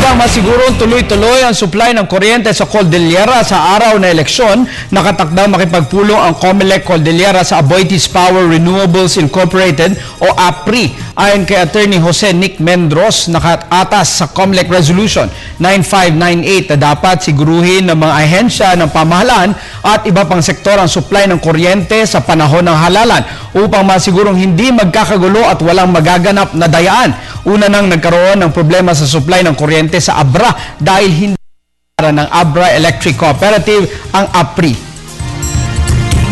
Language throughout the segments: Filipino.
Upang masigurong tuloy-tuloy ang supply ng kuryente sa Cordillera sa araw na eleksyon, nakatakdang makipagpulong ang COMELEC Cordillera sa Aboitiz Power Renewables Incorporated o APRI. Ayon kay Attorney Jose Nick Mendros, nakaatas sa COMELEC Resolution 9598 na dapat siguruhin ng mga ahensya ng pamahalaan at iba pang sektor ang supply ng kuryente sa panahon ng halalan upang masigurong hindi magkakagulo at walang magaganap na dayaan. Una nang nagkaroon ng problema sa supply ng kuryente sa Abra dahil hindi ng Abra Electric Cooperative ang APRI.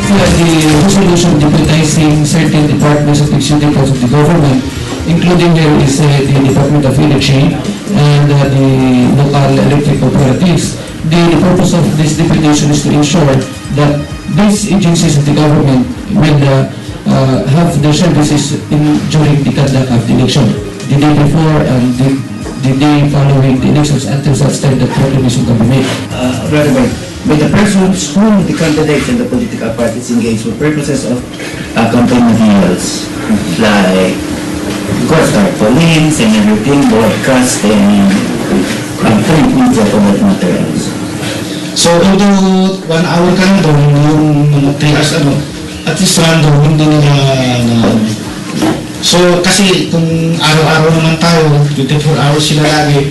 The resolution deputizing certain departments of the executives of the government, including there is the Department of Energy and the local electric cooperatives. The purpose of this deputation is to ensure that these agencies of the government will have their services during the conduct of the election, the day before and the day following the elections until such time that proclamation can be made. By the persons whom the candidates and the political parties engage for purposes of campaign materials, like course tarpaulins and everything, broadcast and print media for that materials. So, although 1 hour ka na doon, yung mga 3 hours, at least random, hindi nila na. So, kasi kung araw-araw naman tayo, 24 hours sila lagi,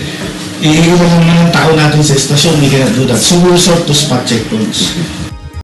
iiwan naman ng tao natin sa estasyon, we cannot do that. So, we'll sort to spot checkpoints.